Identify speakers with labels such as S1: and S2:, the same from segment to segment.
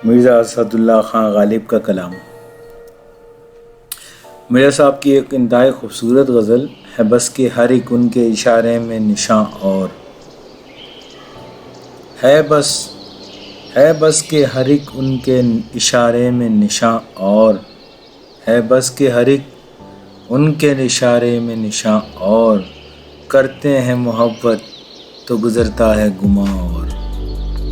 S1: مرزا اسد اللہ خان غالب کا کلام۔ مرزا صاحب کی ایک انتہائی خوبصورت غزل ہے، بس کہ ہر ایک ان کے اشارے میں نشاں اور ہے بس کہ ہر ایک ان کے اشارے میں نشاں اور ہے بس کہ ہر ایک ان کے اشارے میں نشاں اور کرتے ہیں محبت تو گزرتا ہے گماں اور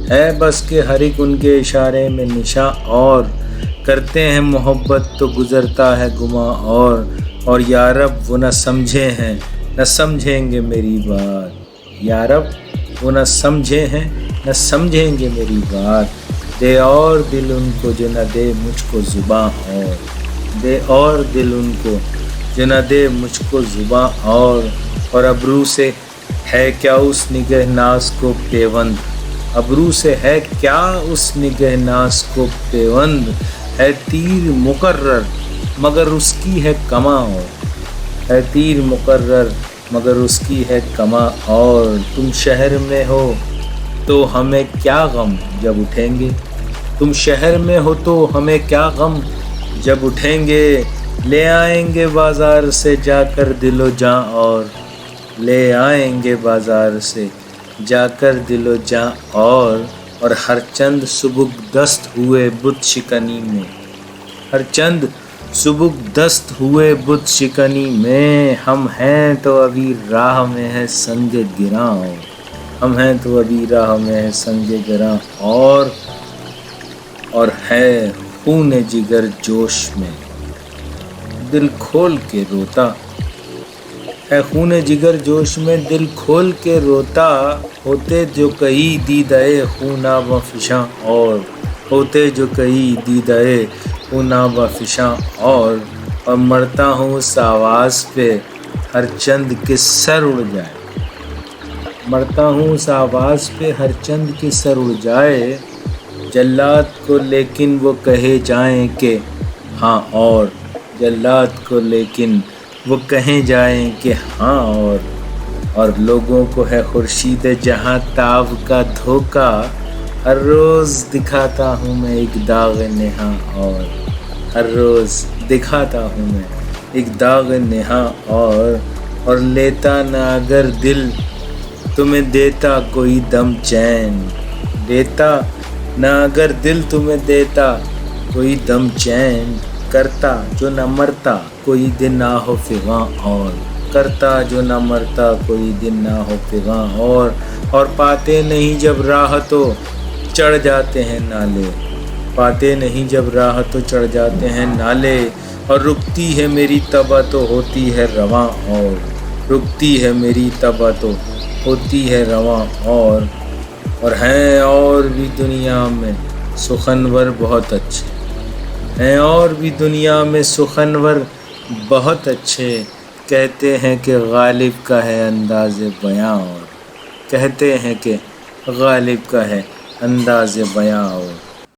S1: ہے بس کہ ہر ایک ان کے اشارے میں نشاں اور کرتے ہیں محبت تو گزرتا ہے گماں اور یا رب وہ نہ سمجھے ہیں نہ سمجھیں گے میری بات، یا رب وہ نہ سمجھے ہیں نہ سمجھیں گے میری بات، دے اور دل ان کو جو نہ دے مجھ کو زباں اور دے اور دل ان کو جو نہ دے مجھ کو زباں اور ابرو سے ہے کیا اس نگہ ناز کو پیوند، ابرو سے ہے کیا اس نگہ ناز کو پیوند، ہے تیر مقرر مگر اس کی ہے کماں اور ہے تیر مقرر مگر اس کی ہے کماں اور تم شہر میں ہو تو ہمیں کیا غم جب اٹھیں گے، تم شہر میں ہو تو ہمیں کیا غم جب اٹھیں گے، لے آئیں گے بازار سے جا کر دل و جاں اور لے آئیں گے بازار سے جا کر دل و جاں اور ہر چند سبک دست ہوئے بت شکنی میں، ہر چند سبک دست ہوئے بت شکنی میں، ہم ہیں تو ابھی راہ میں ہے سنگ گراں ہم ہیں تو ابھی راہ میں ہے سنگ گراں اور ہے خون جگر جوش میں دل کھول کے روتا، ہے خون جگر جوش میں دل کھول کے روتا، ہوتے جو کئی دیدۂ خوناب فشاں اور ہوتے جو کئی دیدۂ خوناب فشاں اور مرتا ہوں اس آواز پہ ہر چند کے سر اڑ جائے، مرتا ہوں اس آواز پہ ہر چند کے سر اڑ جائے، جلاد کو لیکن وہ کہے جائیں کہ ہاں اور جلاد کو لیکن وہ کہیں جائیں کہ ہاں اور لوگوں کو ہے خورشید جہاں تاب کا دھوکہ، ہر روز دکھاتا ہوں میں ایک داغ نہاں اور ہر روز دکھاتا ہوں میں ایک داغ نہاں اور لیتا نہ اگر دل تمہیں دیتا کوئی دم چین، دیتا نہ اگر دل تمہیں دیتا کوئی دم چین، کرتا جو نہ مرتا کوئی دن نہ ہو فغاں اور کرتا جو نہ مرتا کوئی دن نہ ہو فغاں اور پاتے نہیں جب راہ تو چڑھ جاتے ہیں نالے، پاتے نہیں جب راہ تو چڑھ جاتے ہیں نالے، اور رکتی ہے میری طبع تو ہوتی ہے رواں اور رکتی ہے میری طبع تو ہوتی ہے رواں اور ہیں اور بھی دنیا میں سخنور بہت اچھے، ہیں اور بھی دنیا میں سخنور بہت اچھے، کہتے ہیں کہ غالب کا ہے انداز بیاں اور کہتے ہیں کہ غالب کا ہے انداز بیاں اور